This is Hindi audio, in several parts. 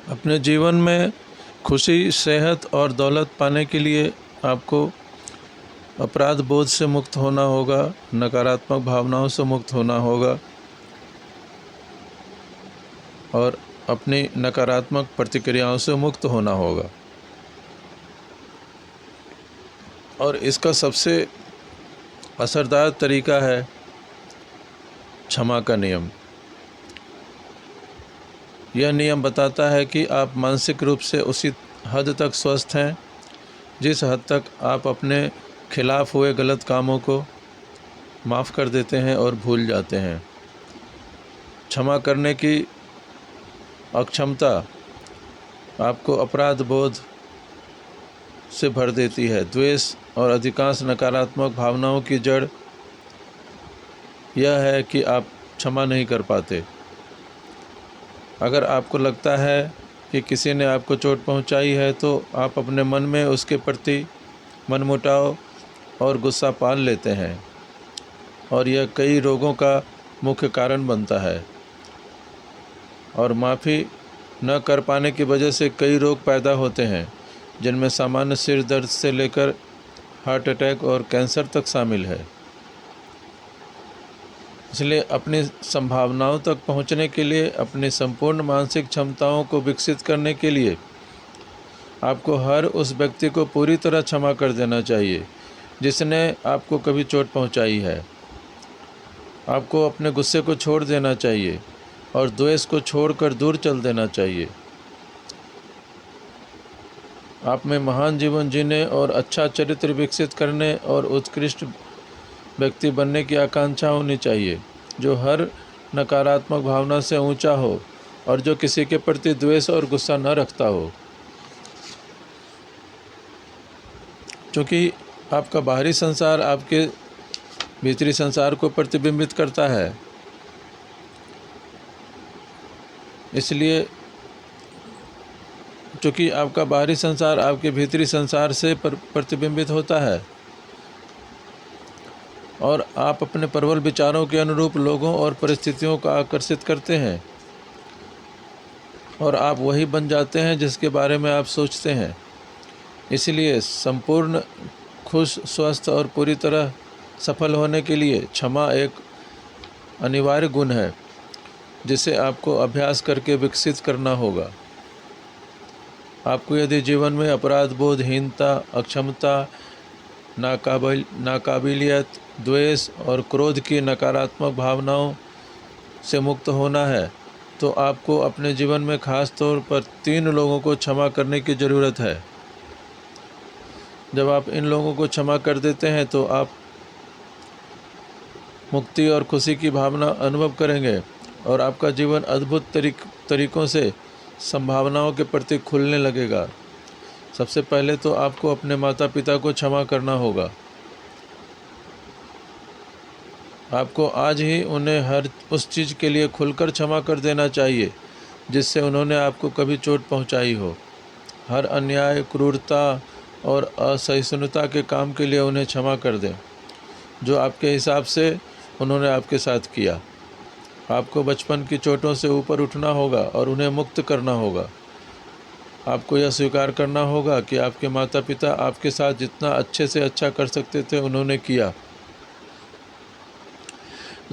अपने जीवन में खुशी, सेहत और दौलत पाने के लिए आपको अपराध बोध से मुक्त होना होगा, नकारात्मक भावनाओं से मुक्त होना होगा और अपनी नकारात्मक प्रतिक्रियाओं से मुक्त होना होगा। और इसका सबसे असरदार तरीका है क्षमा का नियम। यह नियम बताता है कि आप मानसिक रूप से उसी हद तक स्वस्थ हैं जिस हद तक आप अपने खिलाफ हुए गलत कामों को माफ़ कर देते हैं और भूल जाते हैं। क्षमा करने की अक्षमता आपको अपराध बोध से भर देती है। द्वेष और अधिकांश नकारात्मक भावनाओं की जड़ यह है कि आप क्षमा नहीं कर पाते। अगर आपको लगता है कि किसी ने आपको चोट पहुंचाई है तो आप अपने मन में उसके प्रति मनमुटाव और गुस्सा पाल लेते हैं और यह कई रोगों का मुख्य कारण बनता है। और माफ़ी न कर पाने की वजह से कई रोग पैदा होते हैं जिनमें सामान्य सिर दर्द से लेकर हार्ट अटैक और कैंसर तक शामिल है। इसलिए अपनी संभावनाओं तक पहुंचने के लिए, अपनी संपूर्ण मानसिक क्षमताओं को विकसित करने के लिए आपको हर उस व्यक्ति को पूरी तरह क्षमा कर देना चाहिए जिसने आपको कभी चोट पहुंचाई है। आपको अपने गुस्से को छोड़ देना चाहिए और द्वेष को छोड़कर दूर चल देना चाहिए। आप में महान जीवन जीने और अच्छा चरित्र विकसित करने और उत्कृष्ट व्यक्ति बनने की आकांक्षा होनी चाहिए जो हर नकारात्मक भावना से ऊंचा हो और जो किसी के प्रति द्वेष और गुस्सा न रखता हो। क्योंकि आपका बाहरी संसार आपके भीतरी संसार को प्रतिबिंबित करता है, इसलिए क्योंकि आपका बाहरी संसार आपके भीतरी संसार से प्रतिबिंबित होता है और आप अपने प्रबल विचारों के अनुरूप लोगों और परिस्थितियों को आकर्षित करते हैं और आप वही बन जाते हैं जिसके बारे में आप सोचते हैं। इसलिए संपूर्ण खुश, स्वस्थ और पूरी तरह सफल होने के लिए क्षमा एक अनिवार्य गुण है जिसे आपको अभ्यास करके विकसित करना होगा। आपको यदि जीवन में अपराध बोधहीनता, अक्षमता, नाकाबिलियत, द्वेष और क्रोध की नकारात्मक भावनाओं से मुक्त होना है तो आपको अपने जीवन में खास तौर पर 3 लोगों को क्षमा करने की ज़रूरत है। जब आप इन लोगों को क्षमा कर देते हैं तो आप मुक्ति और खुशी की भावना अनुभव करेंगे और आपका जीवन अद्भुत तरीकों से संभावनाओं के प्रति खुलने लगेगा। सबसे पहले तो आपको अपने माता पिता को क्षमा करना होगा। आपको आज ही उन्हें हर उस चीज़ के लिए खुलकर क्षमा कर देना चाहिए जिससे उन्होंने आपको कभी चोट पहुंचाई हो। हर अन्याय, क्रूरता और असहिष्णुता के काम के लिए उन्हें क्षमा कर दें जो आपके हिसाब से उन्होंने आपके साथ किया। आपको बचपन की चोटों से ऊपर उठना होगा और उन्हें मुक्त करना होगा। आपको यह स्वीकार करना होगा कि आपके माता पिता आपके साथ जितना अच्छे से अच्छा कर सकते थे उन्होंने किया।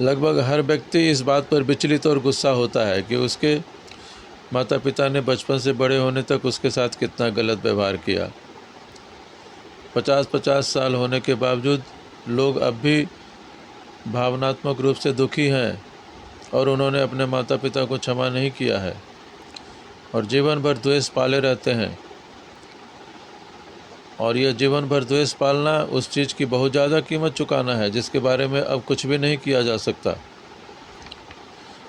लगभग हर व्यक्ति इस बात पर विचलित और गुस्सा होता है कि उसके माता पिता ने बचपन से बड़े होने तक उसके साथ कितना गलत व्यवहार किया। 50-50 साल होने के बावजूद लोग अब भी भावनात्मक रूप से दुखी हैं और उन्होंने अपने माता पिता को क्षमा नहीं किया है और जीवन भर द्वेष पाले रहते हैं। और यह जीवन भर द्वेष पालना उस चीज़ की बहुत ज़्यादा कीमत चुकाना है जिसके बारे में अब कुछ भी नहीं किया जा सकता।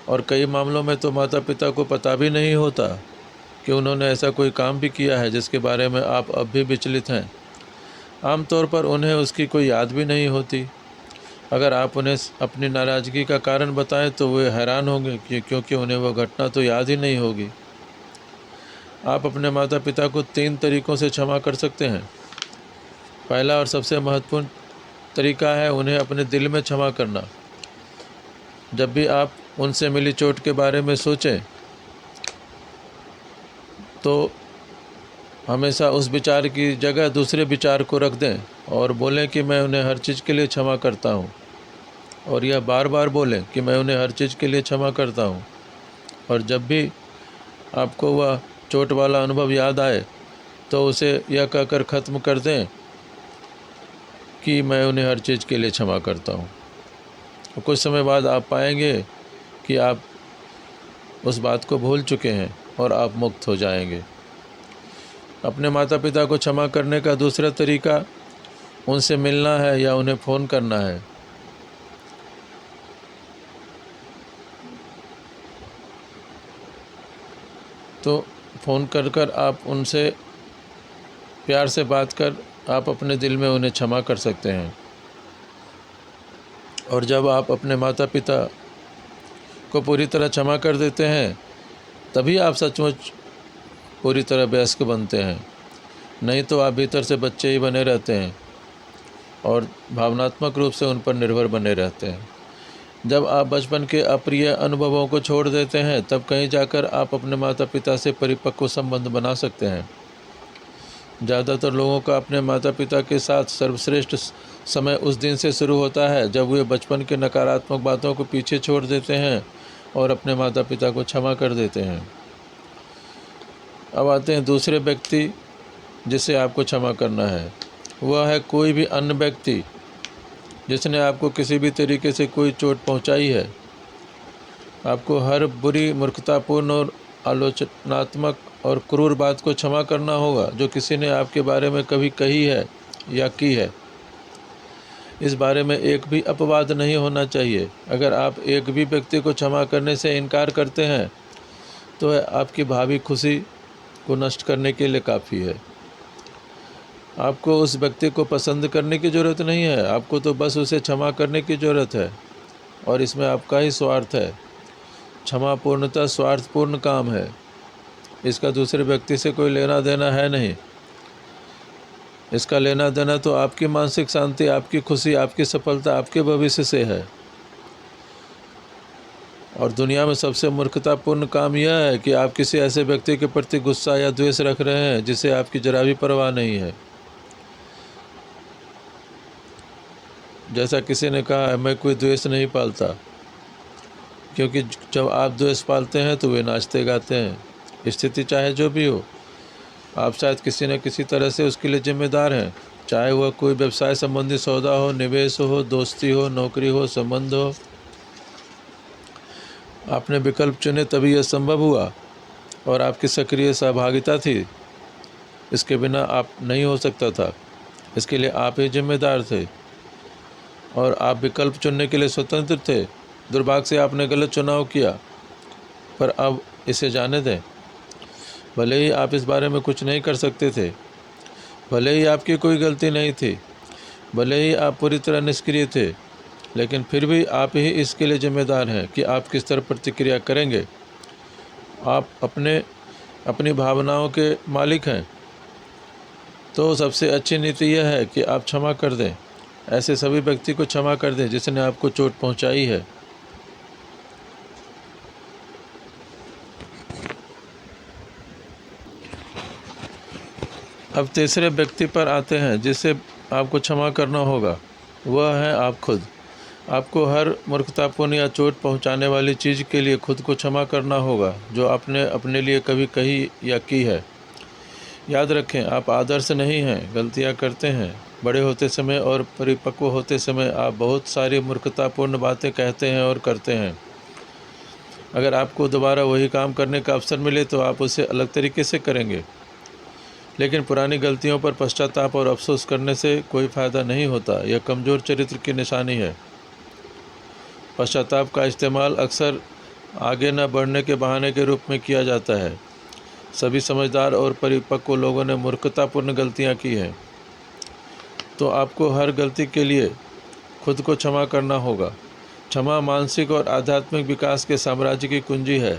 और कई मामलों में तो माता पिता को पता भी नहीं होता कि उन्होंने ऐसा कोई काम भी किया है जिसके बारे में आप अब भी विचलित हैं। आमतौर पर उन्हें उसकी कोई याद भी नहीं होती। अगर आप उन्हें अपनी नाराज़गी का कारण बताएं तो वे हैरान होंगे क्योंकि उन्हें वह घटना तो याद ही नहीं होगी। आप अपने माता पिता को 3 तरीक़ों से क्षमा कर सकते हैं। पहला और सबसे महत्वपूर्ण तरीका है उन्हें अपने दिल में क्षमा करना। जब भी आप उनसे मिली चोट के बारे में सोचें तो हमेशा उस विचार की जगह दूसरे विचार को रख दें और बोलें कि मैं उन्हें हर चीज़ के लिए क्षमा करता हूँ, और यह बार बार बोलें कि मैं उन्हें हर चीज़ के लिए क्षमा करता हूँ। और जब भी आपको वह चोट वाला अनुभव याद आए तो उसे यह कहकर ख़त्म कर दें कि मैं उन्हें हर चीज़ के लिए क्षमा करता हूँ। और कुछ समय बाद आप पाएंगे कि आप उस बात को भूल चुके हैं और आप मुक्त हो जाएंगे। अपने माता पिता को क्षमा करने का दूसरा तरीका उनसे मिलना है या उन्हें फ़ोन करना है। तो फ़ोन कर कर आप उनसे प्यार से बात कर आप अपने दिल में उन्हें क्षमा कर सकते हैं। और जब आप अपने माता पिता को पूरी तरह क्षमा कर देते हैं तभी आप सचमुच पूरी तरह वयस्क बनते हैं, नहीं तो आप भीतर से बच्चे ही बने रहते हैं और भावनात्मक रूप से उन पर निर्भर बने रहते हैं। जब आप बचपन के अप्रिय अनुभवों को छोड़ देते हैं तब कहीं जाकर आप अपने माता पिता से परिपक्व संबंध बना सकते हैं। ज़्यादातर लोगों का अपने माता पिता के साथ सर्वश्रेष्ठ समय उस दिन से शुरू होता है जब वे बचपन के नकारात्मक बातों को पीछे छोड़ देते हैं और अपने माता पिता को क्षमा कर देते हैं। अब आते हैं दूसरे व्यक्ति जिसे आपको क्षमा करना है। वह है कोई भी अन्य व्यक्ति जिसने आपको किसी भी तरीके से कोई चोट पहुंचाई है। आपको हर बुरी, मूर्खतापूर्ण और आलोचनात्मक और क्रूर बात को क्षमा करना होगा जो किसी ने आपके बारे में कभी कही है या की है। इस बारे में एक भी अपवाद नहीं होना चाहिए। अगर आप एक भी व्यक्ति को क्षमा करने से इनकार करते हैं तो आपकी भावी खुशी को नष्ट करने के लिए काफ़ी है। आपको उस व्यक्ति को पसंद करने की ज़रूरत नहीं है, आपको तो बस उसे क्षमा करने की ज़रूरत है, और इसमें आपका ही स्वार्थ है। क्षमा पूर्णतः स्वार्थपूर्ण काम है, इसका दूसरे व्यक्ति से कोई लेना देना है नहीं। इसका लेना देना तो आपकी मानसिक शांति, आपकी खुशी, आपकी सफलता, आपके भविष्य से है। और दुनिया में सबसे मूर्खतापूर्ण काम यह है कि आप किसी ऐसे व्यक्ति के प्रति गुस्सा या द्वेष रख रहे हैं जिसे आपकी जरा भी परवाह नहीं है। जैसा किसी ने कहा है, मैं कोई द्वेष नहीं पालता, क्योंकि जब आप द्वेष पालते हैं तो वे नाचते गाते हैं। स्थिति चाहे जो भी हो, आप शायद किसी न किसी तरह से उसके लिए जिम्मेदार हैं, चाहे वह कोई व्यवसाय संबंधी सौदा हो, निवेश हो, दोस्ती हो, नौकरी हो, संबंध हो। आपने विकल्प चुने तभी यह संभव हुआ और आपकी सक्रिय सहभागिता थी। इसके बिना आप नहीं हो सकता था, इसके लिए आप ही जिम्मेदार थे और आप विकल्प चुनने के लिए स्वतंत्र थे। दुर्भाग्य से आपने गलत चुनाव किया, पर अब इसे जाने दें। भले ही आप इस बारे में कुछ नहीं कर सकते थे, भले ही आपकी कोई गलती नहीं थी, भले ही आप पूरी तरह निष्क्रिय थे, लेकिन फिर भी आप ही इसके लिए जिम्मेदार हैं कि आप किस तरह प्रतिक्रिया करेंगे। आप अपनी भावनाओं के मालिक हैं। तो सबसे अच्छी नीति यह है कि आप क्षमा कर दें, ऐसे सभी व्यक्ति को क्षमा कर दें जिसने आपको चोट पहुंचाई है। अब तीसरे व्यक्ति पर आते हैं जिसे आपको क्षमा करना होगा, वह है आप खुद। आपको हर मूर्खतापूर्ण या चोट पहुंचाने वाली चीज़ के लिए खुद को क्षमा करना होगा जो आपने अपने लिए कभी कही या की है। याद रखें, आप आदर्श नहीं हैं, गलतियां करते हैं। बड़े होते समय और परिपक्व होते समय आप बहुत सारी मूर्खतापूर्ण बातें कहते हैं और करते हैं। अगर आपको दोबारा वही काम करने का अवसर मिले तो आप उसे अलग तरीके से करेंगे, लेकिन पुरानी गलतियों पर पश्चाताप और अफसोस करने से कोई फ़ायदा नहीं होता। यह कमज़ोर चरित्र की निशानी है। पश्चाताप का इस्तेमाल अक्सर आगे न बढ़ने के बहाने के रूप में किया जाता है। सभी समझदार और परिपक्व लोगों ने मूर्खतापूर्ण गलतियां की हैं, तो आपको हर गलती के लिए खुद को क्षमा करना होगा। क्षमा मानसिक और आध्यात्मिक विकास के साम्राज्य की कुंजी है।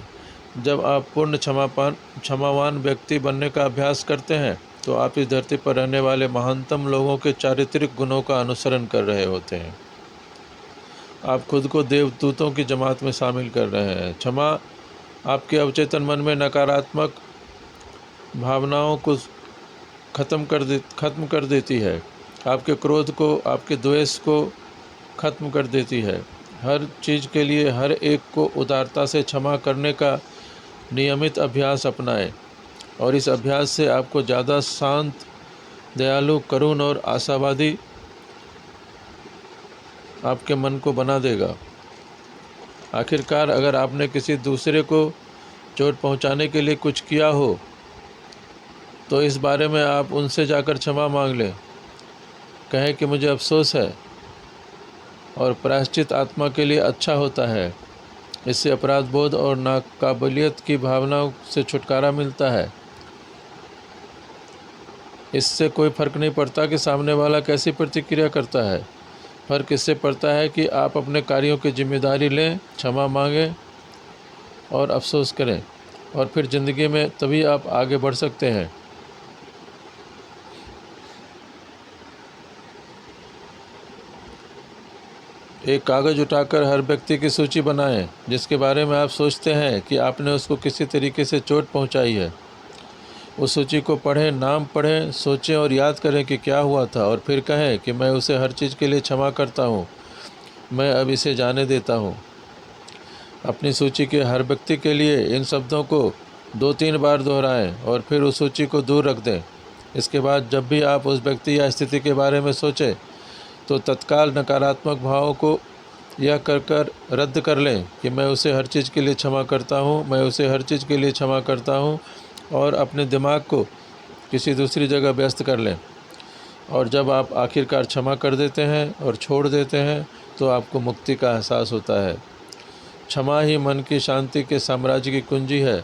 जब आप पूर्ण क्षमावान व्यक्ति बनने का अभ्यास करते हैं तो आप इस धरती पर रहने वाले महानतम लोगों के चारित्रिक गुणों का अनुसरण कर रहे होते हैं। आप खुद को देवदूतों की जमात में शामिल कर रहे हैं। क्षमा आपके अवचेतन मन में नकारात्मक भावनाओं को ख़त्म कर देती है, आपके क्रोध को, आपके द्वेष को ख़त्म कर देती है। हर चीज़ के लिए हर एक को उदारता से क्षमा करने का नियमित अभ्यास अपनाएं और इस अभ्यास से आपको ज़्यादा शांत, दयालु, करुण और आशावादी आपके मन को बना देगा। आखिरकार अगर आपने किसी दूसरे को चोट पहुंचाने के लिए कुछ किया हो तो इस बारे में आप उनसे जाकर क्षमा मांग लें, कहें कि मुझे अफसोस है, और प्रायश्चित आत्मा के लिए अच्छा होता है। इससे अपराध बोध और नाकाबिलियत की भावनाओं से छुटकारा मिलता है। इससे कोई फ़र्क नहीं पड़ता कि सामने वाला कैसी प्रतिक्रिया करता है, फ़र्क इससे पड़ता है कि आप अपने कार्यों की जिम्मेदारी लें, क्षमा मांगें और अफसोस करें, और फिर ज़िंदगी में तभी आप आगे बढ़ सकते हैं। एक कागज़ उठाकर हर व्यक्ति की सूची बनाएं जिसके बारे में आप सोचते हैं कि आपने उसको किसी तरीके से चोट पहुंचाई है। उस सूची को पढ़ें, नाम पढ़ें, सोचें और याद करें कि क्या हुआ था, और फिर कहें कि मैं उसे हर चीज़ के लिए क्षमा करता हूं, मैं अब इसे जाने देता हूं। अपनी सूची के हर व्यक्ति के लिए इन शब्दों को 2-3 बार दोहराएं और फिर उस सूची को दूर रख दें। इसके बाद जब भी आप उस व्यक्ति या स्थिति के बारे में सोचें तो तत्काल नकारात्मक भावों को यह कर रद्द कर लें कि मैं उसे हर चीज़ के लिए क्षमा करता हूँ, मैं उसे हर चीज़ के लिए क्षमा करता हूँ, और अपने दिमाग को किसी दूसरी जगह व्यस्त कर लें। और जब आप आखिरकार क्षमा कर देते हैं और छोड़ देते हैं तो आपको मुक्ति का एहसास होता है। क्षमा ही मन की शांति के साम्राज्य की कुंजी है।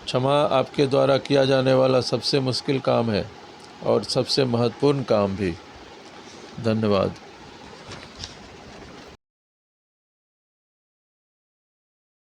क्षमा आपके द्वारा किया जाने वाला सबसे मुश्किल काम है और सबसे महत्वपूर्ण काम भी। धन्यवाद।